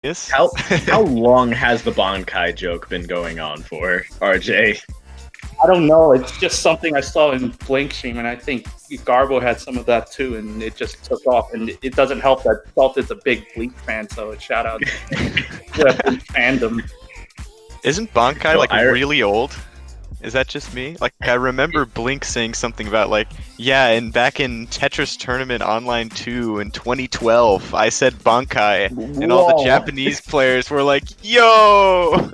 Yes. How long has the Bankai joke been going on for, RJ? I don't know. It's just something I saw in Blink stream, and I think Garbo had some of that too, and it just took off. And it doesn't help that Salt is a big Blink fan, so a shout out to the Blink fandom. Isn't Bankai No, like really old? Is that just me? Like, I remember Blink saying something about like, yeah, and back in Tetris Tournament Online 2 in 2012, I said Bankai, and all the Japanese players were like, yo!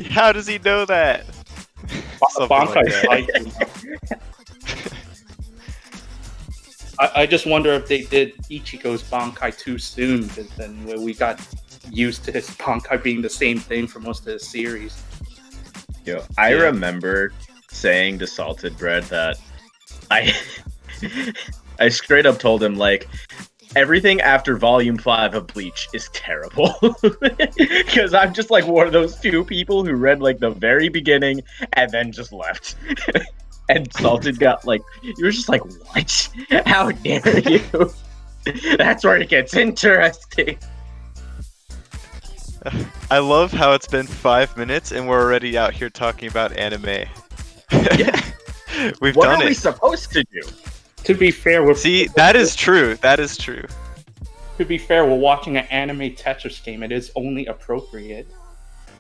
How does he know that? Bankai like I just wonder if they did Ichigo's Bankai too soon, because then we got used to his Bankai being the same thing for most of the series. Yo, I remember saying to Salted Bread that I straight up told him, like, everything after Volume 5 of Bleach is terrible. Because I'm just like one of those two people who read like the very beginning and then just left. And Salted got like, you were just like, what? How dare you? That's where it gets interesting. I love how it's been 5 minutes and we're already out here talking about anime. Yeah. We've What done are we it. supposed to do? To be fair, that is true. That is true. To be fair, we're watching an anime Tetris game. It is only appropriate.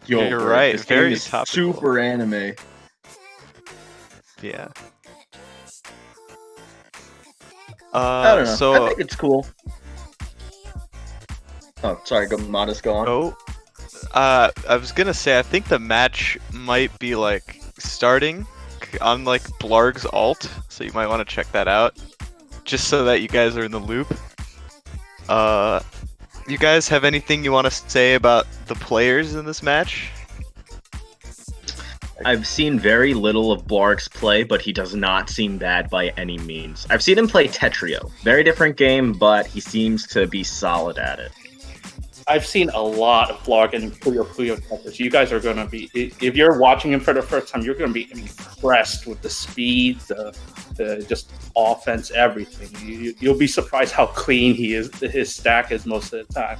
Yo, You're right. This Very game is topical. super anime. Yeah. I don't know. So I think it's cool. Oh, sorry. Modest, go on. Oh, I was gonna say, I think the match might be like starting on like Blaarg's alt, so you might want to check that out, just so that you guys are in the loop. You guys have anything you want to say about the players in this match? I've seen very little of Blaarg's play, but he does not seem bad by any means. I've seen him play Tetrio. Very different game, but he seems to be solid at it. I've seen a lot of Blaarg and Puyo Tetris. You guys are going to be, if you're watching him for the first time, you're going to be impressed with the speed, the just offense, everything. You'll be surprised how clean he is. His stack is most of the time.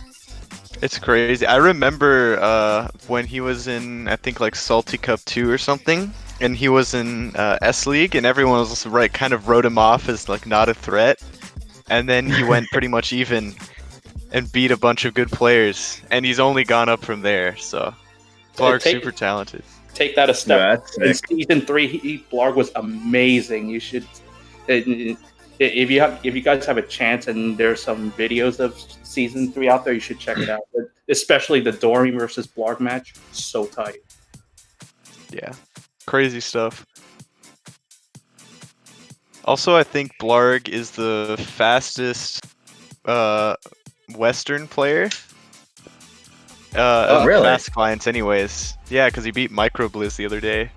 It's crazy. I remember when he was in, I think like Salty Cup 2 or something, and he was in S League, and everyone was kind of wrote him off as like not a threat, and then he went pretty much even and beat a bunch of good players, and he's only gone up from there. So Blaarg's super talented. Take that a step. Yeah, in season 3, Blaarg was amazing. You should, if you guys have a chance, and there's some videos of season 3 out there, you should check it out. But especially the Dory versus Blaarg match, so tight. Yeah, crazy stuff. Also, I think Blaarg is the fastest Western player. Really? Fast clients, anyways. Yeah, because he beat Microblizz the other day.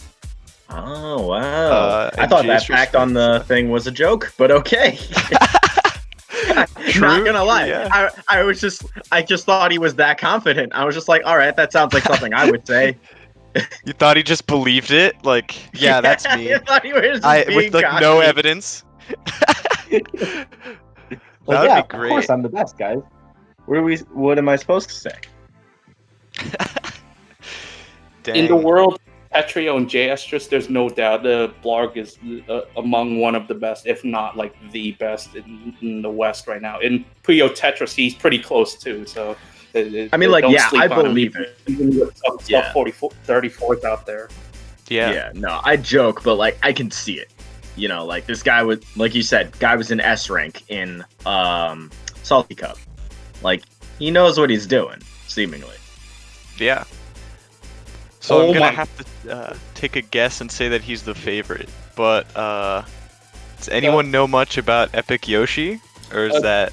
Oh, wow. I and thought that Jace fact on the thing was a joke, but okay. True, Not gonna lie. yeah. I just thought he was that confident. I was just like, all right, that sounds like something I would say. You thought he just believed it? Like, yeah, that's me. I thought he was just being with like cocky. no evidence. Well, That yeah, would be great. of course I'm the best, guys. What am I supposed to say? Dang. In the world, Tetrio and J-Estrus, there's no doubt the Blaarg is among one of the best, if not like the best in the West right now. In Puyo Tetris, he's pretty close too. So I mean, like, don't yeah, sleep I on him, believe it. even with some Yeah. 34s out there. Yeah. No, I joke, but like I can see it. You know, like this guy was, like you said, guy was in S rank in Salty Cup. Like he knows what he's doing, seemingly. Yeah. So Oh I'm gonna my- have to take a guess and say that he's the favorite. But does anyone know much about Epic Yoshi, or is that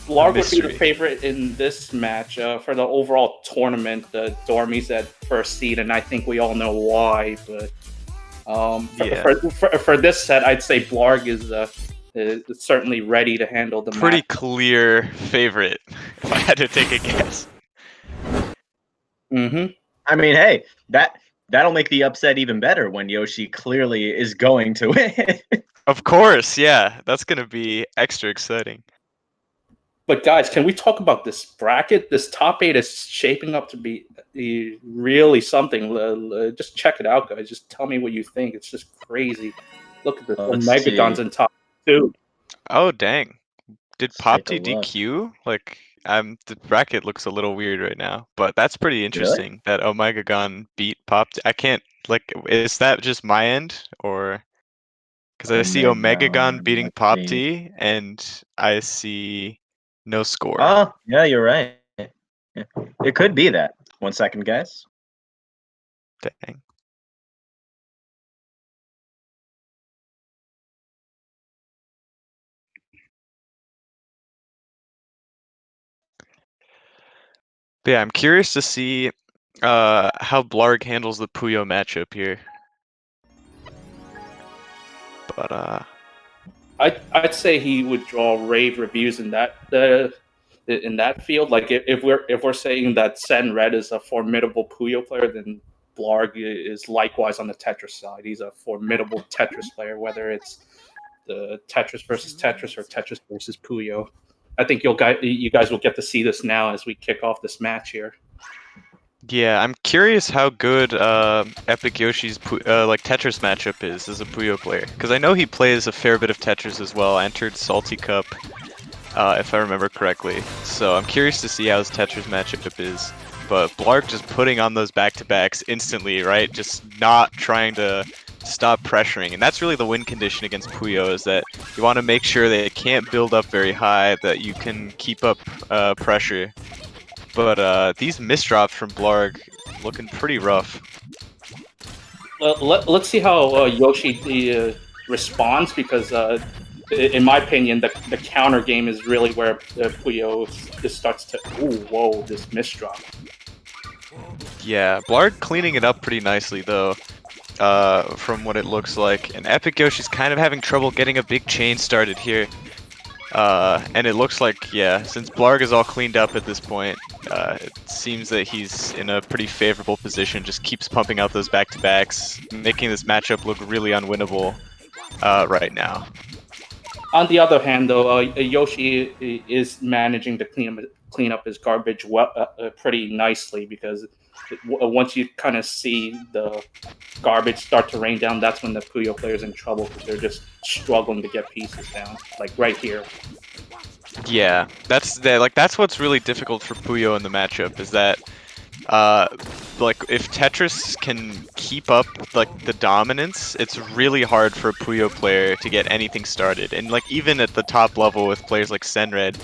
Blaarg would be mystery? the favorite in this match for the overall tournament. The Dormies at first seed, and I think we all know why. But Yeah. for this set, I'd say Blaarg is certainly ready to handle the pretty match. clear favorite? If I had to take a guess. Mm-hmm. I mean, hey, that'll make the upset even better when Yoshi clearly is going to win. Of course, yeah. That's gonna be extra exciting. But guys, can we talk about this bracket? This top 8 is shaping up to be really something. Just check it out, guys. Just tell me what you think. It's just crazy. Look at this. Let's Megagon's see. in top 2. Oh dang! Did Let's take a Popty look. DQ? Like, the bracket looks a little weird right now, but that's pretty interesting that Omegagon beat Popty. I can't like, is that just my end or? Because I see Omegagon Megagon, beating let's see. Popty, and I see no score. Oh, yeah, you're right. Yeah. It could be that. 1 second, guys. Dang. But yeah, I'm curious to see how Blaarg handles the Puyo matchup here. But I'd say he would draw rave reviews in that field. Like if we're saying that Sen Red is a formidable Puyo player, then Blarg is likewise on the Tetris side. He's a formidable Tetris player, whether it's the Tetris versus Tetris or Tetris versus Puyo. I think you guys will get to see this now as we kick off this match here. yeah, I'm curious how good Epic Yoshi's like Tetris matchup is as a Puyo player, because I know he plays a fair bit of Tetris as well. Entered Salty Cup, if I remember correctly. So I'm curious to see how his Tetris matchup is. But Blaarg just putting on those back-to-backs instantly, right? Just not trying to stop pressuring, and that's really the win condition against Puyo, is that you want to make sure that it can't build up very high, that you can keep up pressure. But these misdrops from Blaarg looking pretty rough. Let's see how Yoshi responds, because in my opinion, the counter game is really where Puyo just starts to. Ooh, whoa! This misdrop. Yeah, Blaarg cleaning it up pretty nicely though, from what it looks like. And Epic Yoshi's kind of having trouble getting a big chain started here. And it looks like, yeah, since Blaarg is all cleaned up at this point, it seems that he's in a pretty favorable position, just keeps pumping out those back-to-backs, making this matchup look really unwinnable right now. On the other hand, though, Yoshi is managing to clean up his garbage pretty nicely, because once you kind of see the garbage start to rain down, that's when the Puyo player's in trouble, because they're just struggling to get pieces down, like right here. Yeah, that's what's really difficult for Puyo in the matchup, is that like if Tetris can keep up like the dominance, it's really hard for a Puyo player to get anything started. And like even at the top level with players like Senred,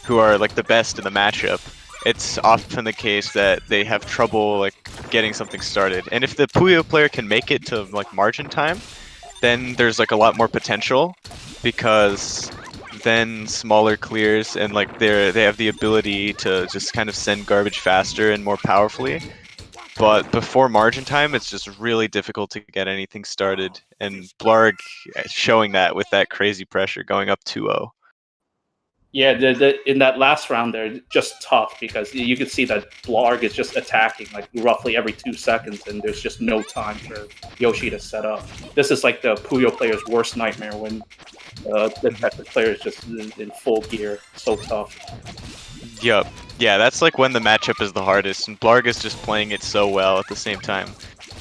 who are like the best in the matchup, it's often the case that they have trouble like getting something started. And if the Puyo player can make it to like margin time, then there's like a lot more potential, because then smaller clears and like they have the ability to just kind of send garbage faster and more powerfully. But before margin time, it's just really difficult to get anything started. And Blaarg showing that with that crazy pressure going up 2-0. Yeah, in that last round, they're just tough, because you can see that Blaarg is just attacking like roughly every 2 seconds, and there's just no time for Yoshi to set up. This is like the Puyo player's worst nightmare, when the Tetris player is just in full gear. So tough. Yup. Yeah, that's like when the matchup is the hardest, and Blaarg is just playing it so well at the same time.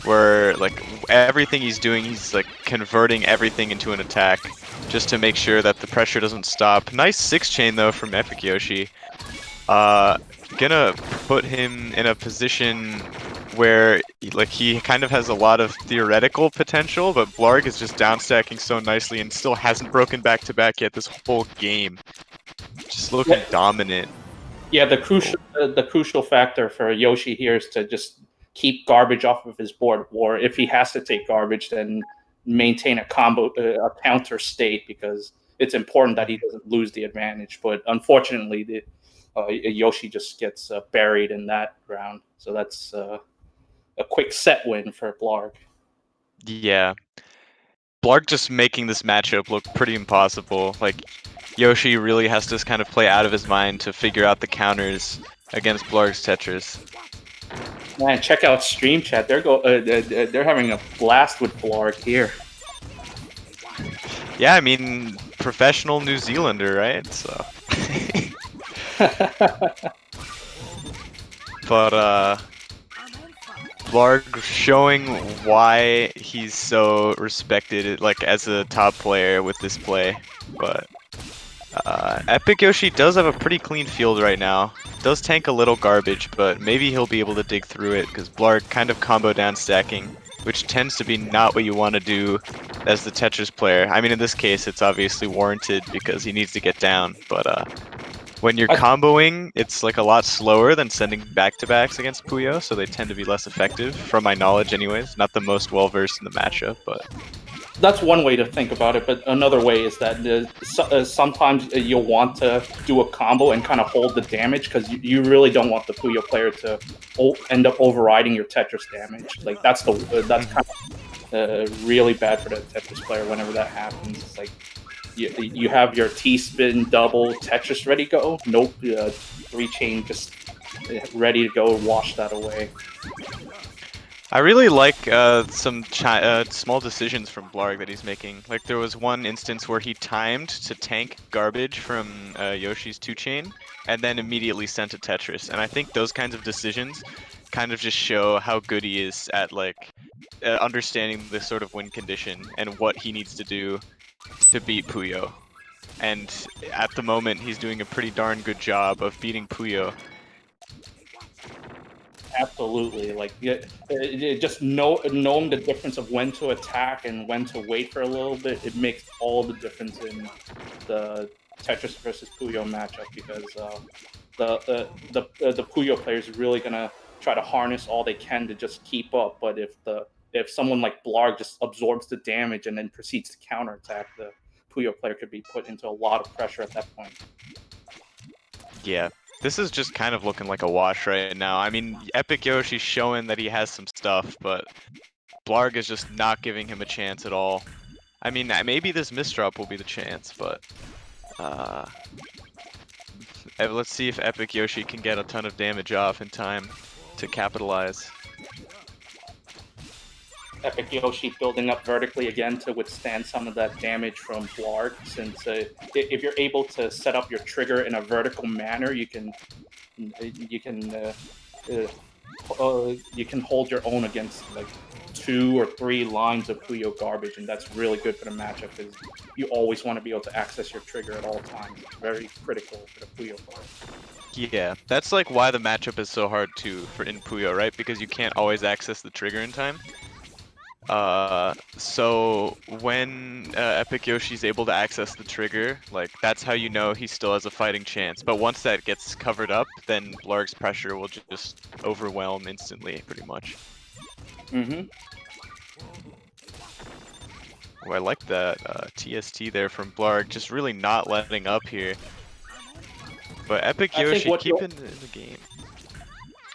Where like everything he's doing, he's like converting everything into an attack, just to make sure that the pressure doesn't stop. Nice 6-chain though from Epic Yoshi. Gonna put him in a position where like he kind of has a lot of theoretical potential, but Blaarg is just downstacking so nicely and still hasn't broken back-to-back yet this whole game. Just looking dominant. Yeah, the crucial factor for Yoshi here is to just keep garbage off of his board, or if he has to take garbage, then maintain a counter state, because it's important that he doesn't lose the advantage. But unfortunately, Yoshi just gets buried in that round, so that's a quick set win for Blaarg. Yeah, Blaarg just making this matchup look pretty impossible. Like Yoshi really has to kind of play out of his mind to figure out the counters against Blaarg's Tetris. Man, check out Stream Chat. They're having a blast with Blaarg here. Yeah, I mean, professional New Zealander, right? So. But Blaarg showing why he's so respected, like as a top player with this play. But Epic Yoshi does have a pretty clean field right now. Does tank a little garbage, but maybe he'll be able to dig through it because Blaarg kind of combo down stacking, which tends to be not what you want to do as the Tetris player. I mean, in this case, it's obviously warranted because he needs to get down, but when you're comboing, it's like a lot slower than sending back-to-backs against Puyo, so they tend to be less effective, from my knowledge anyways. Not the most well-versed in the matchup, but... That's one way to think about it, but another way is that sometimes you'll want to do a combo and kind of hold the damage, because you really don't want the Puyo player to end up overriding your Tetris damage. Like, that's kind of really bad for the Tetris player whenever that happens. It's like, you have your T-spin double Tetris ready to go. Nope, 3-chain just ready to go. Wash that away. I really like some small decisions from Blaarg that he's making. Like there was one instance where he timed to tank garbage from Yoshi's 2-chain and then immediately sent a Tetris. And I think those kinds of decisions kind of just show how good he is at like understanding this sort of win condition and what he needs to do to beat Puyo. And at the moment, he's doing a pretty darn good job of beating Puyo. Absolutely, like just knowing the difference of when to attack and when to wait for a little bit, it makes all the difference in the Tetris versus Puyo matchup, because the Puyo player is really gonna try to harness all they can to just keep up. But if someone like Blaarg just absorbs the damage and then proceeds to counterattack, the Puyo player could be put into a lot of pressure at that point. Yeah, this is just kind of looking like a wash right now. I mean, Epic Yoshi's showing that he has some stuff, but Blaarg is just not giving him a chance at all. I mean, maybe this misdrop will be the chance, but let's see if Epic Yoshi can get a ton of damage off in time to capitalize. Epic Yoshi building up vertically again to withstand some of that damage from Blaarg, since if you're able to set up your trigger in a vertical manner, you can hold your own against like 2 or 3 lines of Puyo garbage, and that's really good for the matchup because you always want to be able to access your trigger at all times. It's very critical for the Puyo player. Yeah, that's like why the matchup is so hard too in Puyo, right? Because you can't always access the trigger in time. So when Epic Yoshi's able to access the trigger, like that's how you know he still has a fighting chance. But once that gets covered up, then Blaarg's pressure will just overwhelm instantly, pretty much. Mm-hmm. Oh, I like that TST there from Blaarg, just really not letting up here. But Epic Yoshi keeping the game.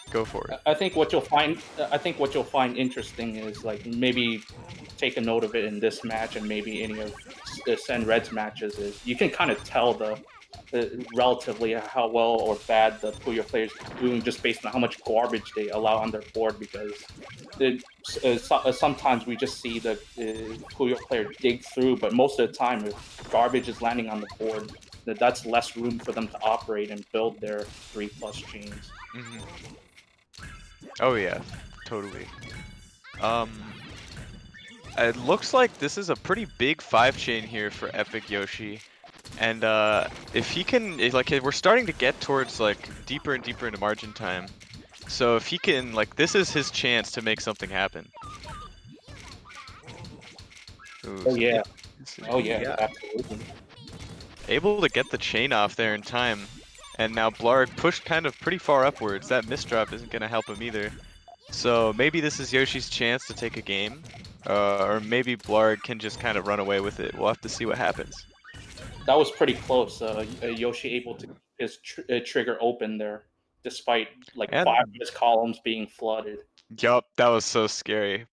Go for it. I think what you'll find interesting is like maybe take a note of it in this match and maybe any of the Sen Red's matches is you can kind of tell the relatively how well or bad the Puyo players are doing just based on how much garbage they allow on their board, because sometimes we just see the Puyo player dig through, but most of the time if garbage is landing on the board, that's less room for them to operate and build their 3+ chains. Mm-hmm. Oh yeah, totally. It looks like this is a pretty big 5-chain here for Epic Yoshi, and if he can, like, we're starting to get towards like deeper and deeper into margin time. So if he can, like, this is his chance to make something happen. Ooh, Oh yeah, yeah, absolutely. able to get the chain off there in time. And now Blaarg pushed kind of pretty far upwards. That misdrop isn't going to help him either. So maybe this is Yoshi's chance to take a game. Or maybe Blaarg can just kind of run away with it. We'll have to see what happens. That was pretty close. Yoshi able to keep his trigger open there, despite like 5 of his columns being flooded. Yup, that was so scary.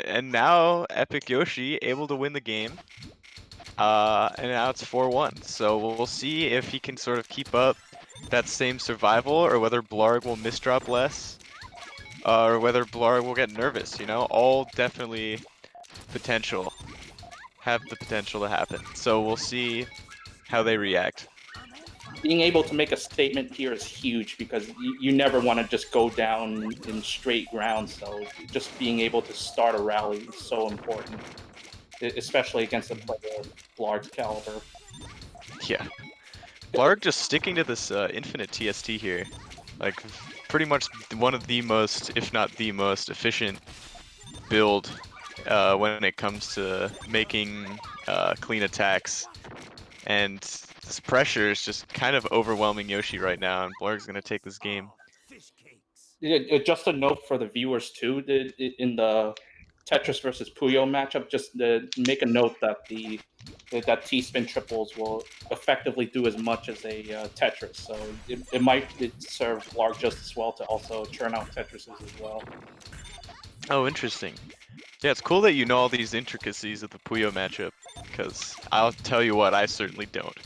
And now Epic Yoshi able to win the game. And now it's 4-1. So we'll see if he can sort of keep up that same survival, or whether Blaarg will misdrop less, or whether Blaarg will get nervous, you know? All definitely have the potential to happen. So we'll see how they react. being able to make a statement here is huge because you never want to just go down in straight ground. So just being able to start a rally is so important, especially against a player of Blaarg's caliber. Yeah. Blaarg just sticking to this infinite TST here. Like, pretty much one of the most, if not the most, efficient build when it comes to making clean attacks. And this pressure is just kind of overwhelming Yoshi right now, and Blaarg's gonna take this game. Just a note for the viewers too, in the Tetris versus Puyo matchup, just make a note that that T-spin triples will effectively do as much as a Tetris, so it might serve Blaarg just as well to also churn out Tetrises as well. Oh, interesting. Yeah, it's cool that you know all these intricacies of the Puyo matchup, because I'll tell you what, I certainly don't.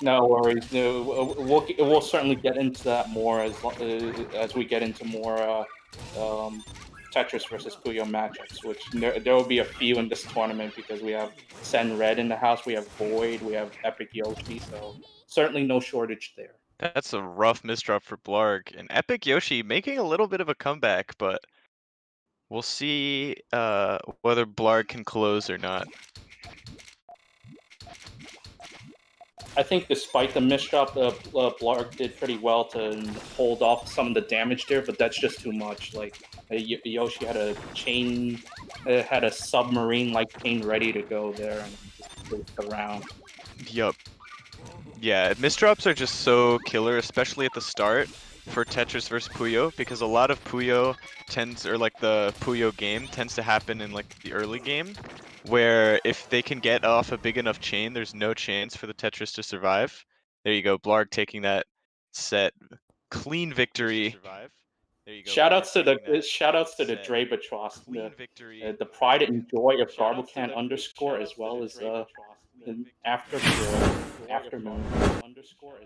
No worries. No, we'll certainly get into that more as we get into more Tetris versus Puyo matchups, which there will be a few in this tournament because we have Sen Red in the house, we have Void, we have Epic Yoshi, so certainly no shortage there. That's a rough misdrop for Blaarg, and Epic Yoshi making a little bit of a comeback, but we'll see whether Blaarg can close or not. I think despite the misdrop, Blaarg did pretty well to hold off some of the damage there, but that's just too much. Like Yoshi had a chain, had a submarine-like chain ready to go there, and just chased around. Yup. Yeah, misdrops are just so killer, especially at the start for Tetris versus Puyo, because a lot of Puyo tends, or like the Puyo game tends to happen in like the early game, where if they can get off a big enough chain, there's no chance for the Tetris to survive. There you go, Blaarg taking that set, clean victory. Shoutouts to the Drabatros, the pride and joy of Garblcan underscore, as well as afternoon.